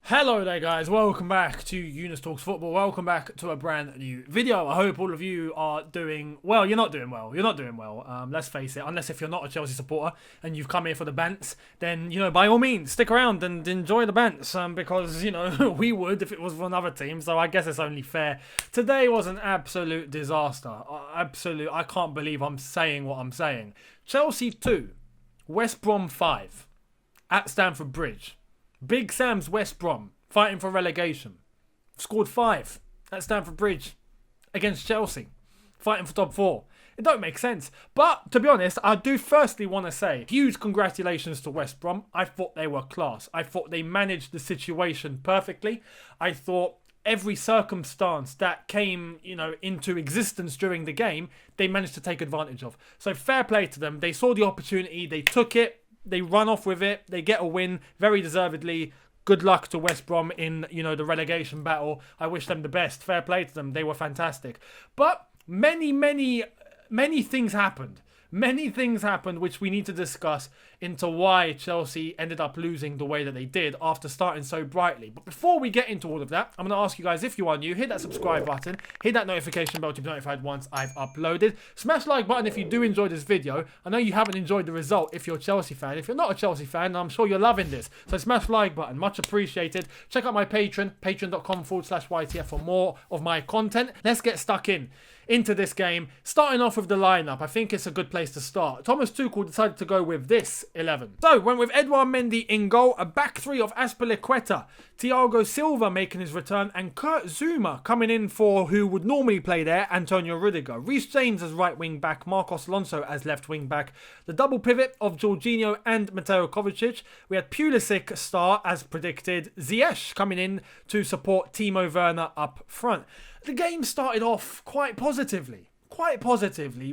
Hello there guys, welcome back to Younes Talks Football, welcome back to a brand new video. I hope all of you are doing well. You're not doing well, let's face it, unless if you're not a Chelsea supporter and you've come here for the bants, then, by all means, stick around and enjoy the bants, because, we would if it was for another team, so I guess it's only fair. Today was an absolute disaster, I can't believe I'm saying what I'm saying. Chelsea 2, West Brom 5, at Stamford Bridge. Big Sam's West Brom, fighting for relegation. Scored 5 at Stamford Bridge against Chelsea, fighting for top 4. It don't make sense. But, to be honest, I do firstly want to say, huge congratulations to West Brom. I thought they were class. I thought they managed the situation perfectly. I thought every circumstance that came, into existence during the game, they managed to take advantage of. So fair play to them. They saw the opportunity, they took it. They run off with it. They get a win, very deservedly. Good luck to West Brom in, the relegation battle. I wish them the best. Fair play to them. They were fantastic. But many things happened. Many things happened which we need to discuss into why Chelsea ended up losing the way that they did after starting so brightly. But before we get into all of that, I'm going to ask you guys, if you are new, hit that subscribe button, hit that notification bell to be notified once I've uploaded. Smash the like button if you do enjoy this video. I know you haven't enjoyed the result if you're a Chelsea fan. If you're not a Chelsea fan, I'm sure you're loving this. So smash the like button, much appreciated. Check out my Patreon, patreon.com/YTF for more of my content. Let's get stuck into this game. Starting off with the lineup, I think it's a good place to start. Thomas Tuchel decided to go with this 11. So, went with Edouard Mendy in goal, a back three of Azpilicueta, Thiago Silva making his return, and Kurt Zouma coming in for who would normally play there, Antonio Rudiger. Reece James as right wing back, Marcos Alonso as left wing back. The double pivot of Jorginho and Matheus Kovacic. We had Pulisic start as predicted, Ziyech coming in to support Timo Werner up front. The game started off quite positively. We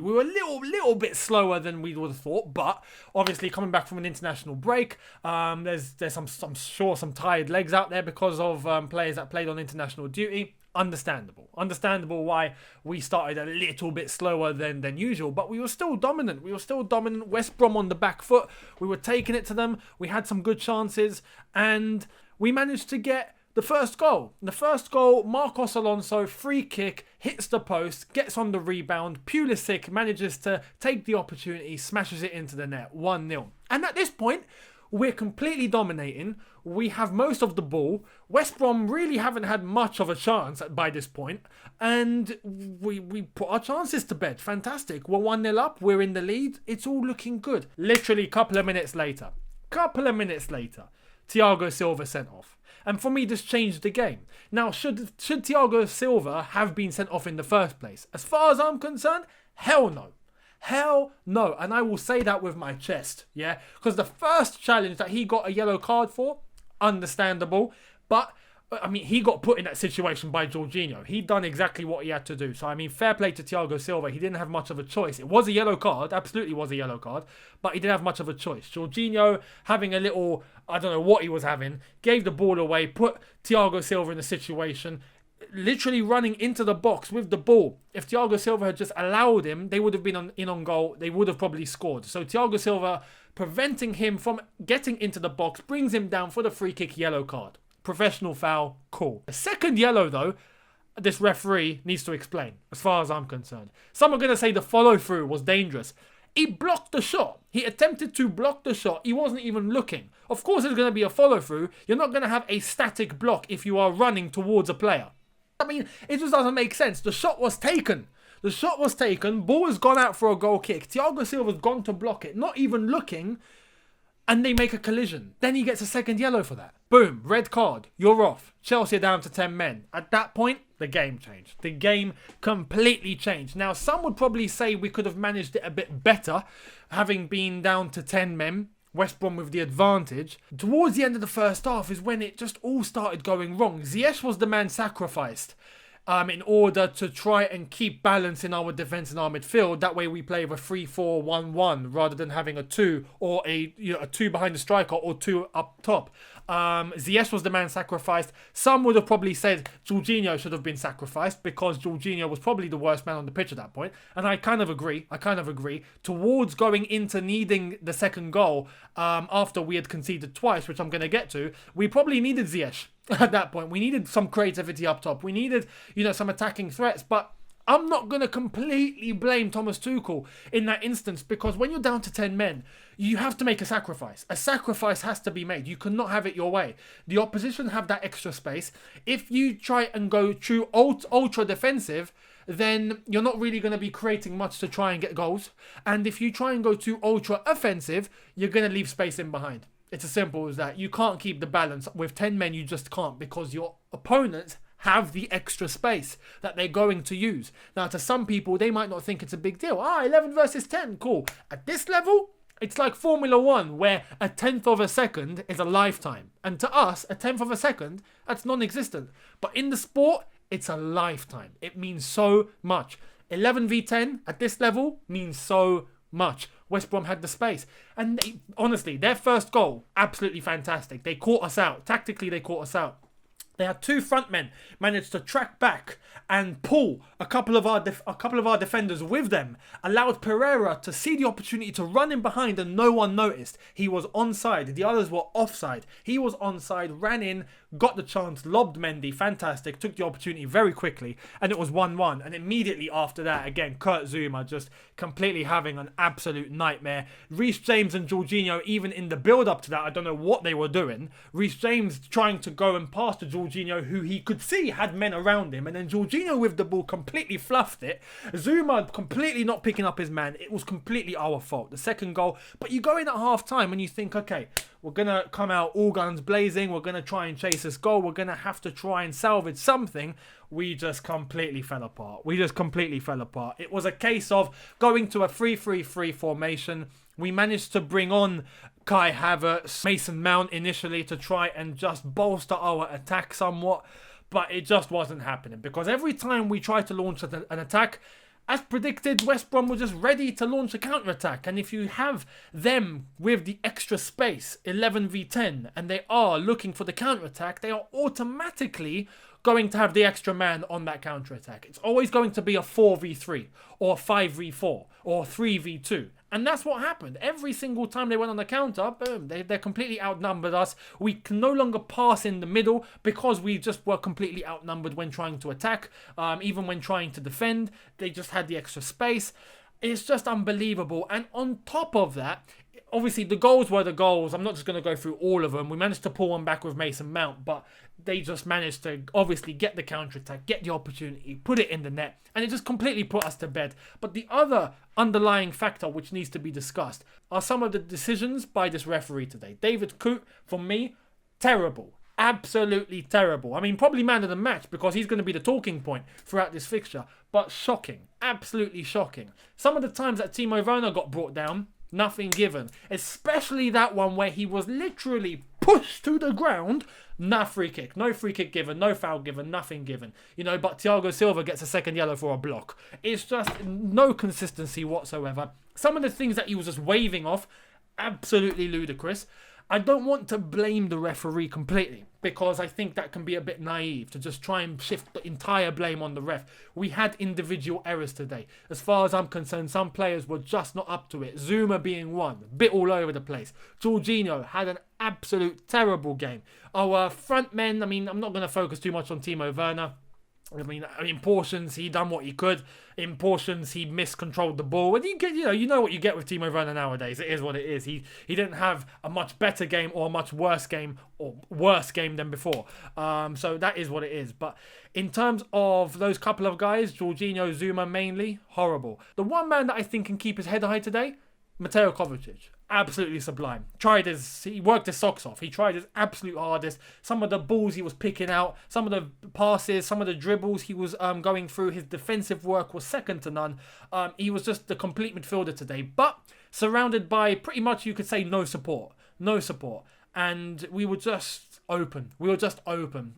were a little bit slower than we would have thought, but obviously coming back from an international break, there's some tired legs out there because of players that played on international duty. Understandable why we started a little bit slower than usual, but we were still dominant. West Brom on the back foot. We were taking it to them. We had some good chances, and we managed to get the first goal, Marcos Alonso, free kick, hits the post, gets on the rebound. Pulisic manages to take the opportunity, smashes it into the net, 1-0. And at this point, we're completely dominating. We have most of the ball. West Brom really haven't had much of a chance by this point. And we put our chances to bed. Fantastic. We're 1-0 up. We're in the lead. It's all looking good. Literally a couple of minutes later, Thiago Silva sent off. And for me, this changed the game. Now, should Thiago Silva have been sent off in the first place? As far as I'm concerned, hell no. Hell no. And I will say that with my chest, yeah? Because the first challenge that he got a yellow card for, understandable. But, he got put in that situation by Jorginho. He'd done exactly what he had to do. So, fair play to Thiago Silva. He didn't have much of a choice. It was a yellow card. Absolutely was a yellow card. But he didn't have much of a choice. Jorginho having a little, I don't know what he was having, gave the ball away, put Thiago Silva in a situation, literally running into the box with the ball. If Thiago Silva had just allowed him, they would have been in on goal. They would have probably scored. So Thiago Silva preventing him from getting into the box brings him down for the free kick yellow card. Professional foul, cool. The second yellow, though, this referee needs to explain, as far as I'm concerned. Some are going to say the follow-through was dangerous. He blocked the shot. He attempted to block the shot. He wasn't even looking. Of course, there's going to be a follow-through. You're not going to have a static block if you are running towards a player. It just doesn't make sense. The shot was taken. Ball has gone out for a goal kick. Thiago Silva's gone to block it, not even looking, and they make a collision. Then he gets a second yellow for that. Boom, red card, you're off. Chelsea are down to 10 men. At that point, the game changed. The game completely changed. Now, some would probably say we could have managed it a bit better, having been down to 10 men. West Brom with the advantage. Towards the end of the first half is when it just all started going wrong. Ziyech was the man sacrificed in order to try and keep balance in our defence and our midfield. That way we play with a 3-4-1-1 rather than having a 2 or a 2 behind the striker or 2 up top. Ziyech was the man sacrificed. Some would have probably said Jorginho should have been sacrificed because Jorginho was probably the worst man on the pitch at that point. And I kind of agree. Towards going into needing the second goal, after we had conceded twice, which I'm going to get to, we probably needed Ziyech. at that point. We needed some creativity up top. We needed, some attacking threats. But I'm not going to completely blame Thomas Tuchel in that instance, because when you're down to 10 men, you have to make a sacrifice. A sacrifice has to be made. You cannot have it your way. The opposition have that extra space. If you try and go true ultra defensive, then you're not really going to be creating much to try and get goals. And if you try and go too ultra offensive, you're going to leave space in behind. It's as simple as that. You can't keep the balance. With 10 men, you just can't, because your opponents have the extra space that they're going to use. Now, to some people, they might not think it's a big deal. 11 versus 10, cool. At this level, it's like Formula 1, where a tenth of a second is a lifetime. And to us, a tenth of a second, that's non-existent. But in the sport, it's a lifetime. It means so much. 11 v 10 at this level means so much. West Brom had the space. And honestly, their first goal, absolutely fantastic. They caught us out. Tactically, they caught us out. They had two front men managed to track back and pull a couple of our defenders with them, allowed Pereira to see the opportunity to run in behind, and no one noticed. He was onside. The others were offside. He was onside, ran in, got the chance, lobbed Mendy, fantastic, took the opportunity very quickly, and it was 1-1. And immediately after that, again, Kurt Zouma just completely having an absolute nightmare. Reece James and Jorginho, even in the build-up to that, I don't know what they were doing. Reece James trying to go and pass to Jorginho, who he could see had men around him, and then Jorginho with the ball completely fluffed it. Zouma completely not picking up his man. It was completely our fault. The second goal. But you go in at half-time and you think, okay, we're going to come out all guns blazing. We're going to try and chase this goal. We're going to have to try and salvage something. We just completely fell apart. It was a case of going to a 3-3-3 formation. We managed to bring on Kai Havertz, Mason Mount initially to try and just bolster our attack somewhat. But it just wasn't happening, because every time we tried to launch an attack, as predicted, West Brom were just ready to launch a counter-attack. And if you have them with the extra space, 11 v 10, and they are looking for the counter-attack, they are automatically going to have the extra man on that counter-attack. It's always going to be a 4v3 or 5v4 or 3v2. And that's what happened. Every single time they went on the counter, boom, they completely outnumbered us. We can no longer pass in the middle because we just were completely outnumbered when trying to attack. Even when trying to defend, they just had the extra space. It's just unbelievable. And on top of that, obviously the goals were the goals. I'm not just going to go through all of them. We managed to pull one back with Mason Mount, but they just managed to obviously get the counter-attack, get the opportunity, put it in the net, and it just completely put us to bed. But the other underlying factor which needs to be discussed are some of the decisions by this referee today. David Coote, for me, terrible. Absolutely terrible. I mean, probably man of the match, because he's going to be the talking point throughout this fixture. But shocking. Absolutely shocking. Some of the times that Timo Werner got brought down, nothing given. Especially that one where he was literally pushed to the ground. No free kick given, no foul given, nothing given. But Thiago Silva gets a second yellow for a block. It's just no consistency whatsoever. Some of the things that he was just waving off, absolutely ludicrous. I don't want to blame the referee completely, because I think that can be a bit naive to just try and shift the entire blame on the ref. We had individual errors today. As far as I'm concerned, some players were just not up to it. Zouma being one, a bit all over the place. Jorginho had an absolute terrible game. Our front men, I'm not going to focus too much on Timo Werner. In portions, he done what he could. In portions, he miscontrolled the ball. And you know what you get with Timo Werner nowadays. It is what it is. He didn't have a much better game or a much worse game than before. So that is what it is. But in terms of those couple of guys, Jorginho, Zouma mainly, horrible. The one man that I think can keep his head high today, Matheus Kovacic. Absolutely sublime. He worked his socks off. He tried his absolute hardest. Some of the balls he was picking out, some of the passes, some of the dribbles he was going through. His defensive work was second to none. He was just the complete midfielder today, but surrounded by pretty much, you could say, no support. And we were just open.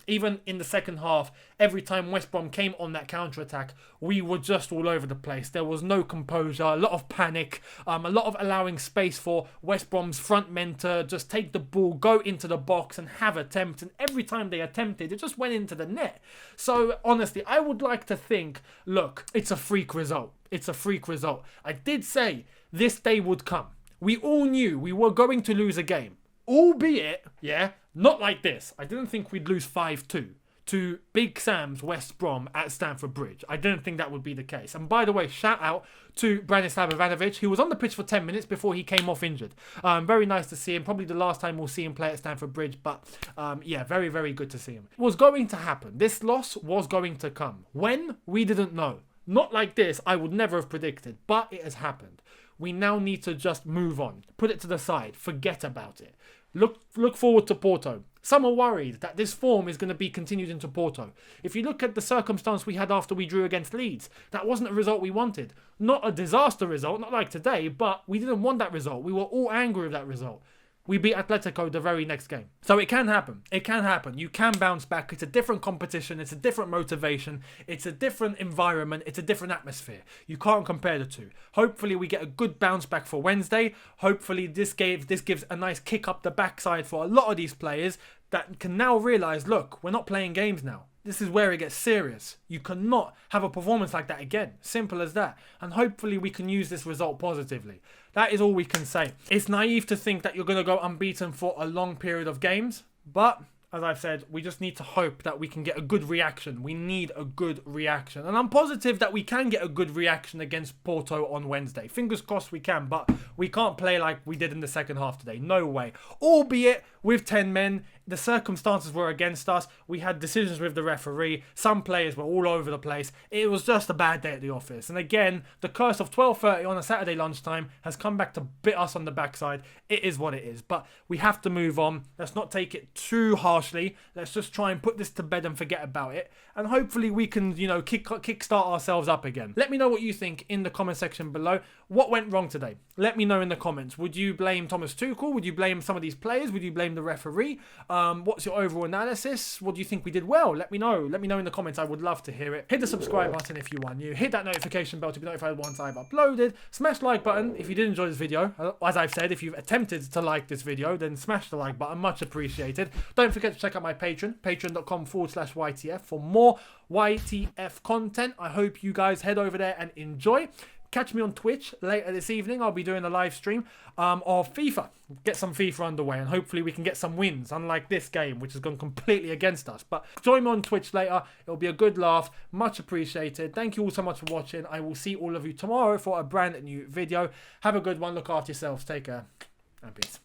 Even in the second half, every time West Brom came on that counter-attack, we were just all over the place. There was no composure, a lot of panic, a lot of allowing space for West Brom's front men to just take the ball, go into the box and have attempts. And every time they attempted, it just went into the net. So honestly, I would like to think, look, it's a freak result. I did say this day would come. We all knew we were going to lose a game. Albeit, yeah, not like this. I didn't think we'd lose 5-2 to Big Sam's West Brom at Stamford Bridge. I didn't think that would be the case. And by the way, shout out to Branislav Ivanovic, who was on the pitch for 10 minutes before he came off injured. Very nice to see him. Probably the last time we'll see him play at Stamford Bridge. But yeah, very, very good to see him. It was going to happen. This loss was going to come. When? We didn't know. Not like this, I would never have predicted. But it has happened. We now need to just move on. Put it to the side. Forget about it. Look forward to Porto. Some are worried that this form is going to be continued into Porto. If you look at the circumstance we had after we drew against Leeds, that wasn't a result we wanted. Not a disaster result, not like today, but we didn't want that result. We were all angry with that result. We beat Atletico the very next game. So it can happen. It can happen. You can bounce back. It's a different competition. It's a different motivation. It's a different environment. It's a different atmosphere. You can't compare the two. Hopefully we get a good bounce back for Wednesday. Hopefully this gives a nice kick up the backside for a lot of these players that can now realise, look, we're not playing games now. This is where it gets serious. You cannot have a performance like that again. Simple as that. And hopefully we can use this result positively. That is all we can say. It's naive to think that you're going to go unbeaten for a long period of games. But, as I've said, we just need to hope that we can get a good reaction. We need a good reaction. And I'm positive that we can get a good reaction against Porto on Wednesday. Fingers crossed we can. But we can't play like we did in the second half today. No way. Albeit with 10 men. The circumstances were against us. We had decisions with the referee. Some players were all over the place. It was just a bad day at the office. And again, the curse of 12:30 on a Saturday lunchtime has come back to bit us on the backside. It is what it is. But we have to move on. Let's not take it too harshly. Let's just try and put this to bed and forget about it. And hopefully we can, kickstart ourselves up again. Let me know what you think in the comment section below. What went wrong today? Let me know in the comments. Would you blame Thomas Tuchel? Would you blame some of these players? Would you blame the referee? What's your overall analysis? What do you think we did well? Let me know. Let me know in the comments. I would love to hear it. Hit the subscribe button if you are new. Hit that notification bell to be notified once I've uploaded. Smash the like button if you did enjoy this video. As I've said, if you've attempted to like this video, then smash the like button. Much appreciated. Don't forget to check out my Patreon. Patreon.com/YTF for more YTF content. I hope you guys head over there and enjoy. Catch me on Twitch later this evening. I'll be doing a live stream of FIFA. Get some FIFA underway and hopefully we can get some wins, unlike this game, which has gone completely against us. But join me on Twitch later. It'll be a good laugh. Much appreciated. Thank you all so much for watching. I will see all of you tomorrow for a brand new video. Have a good one. Look after yourselves. Take care. And peace.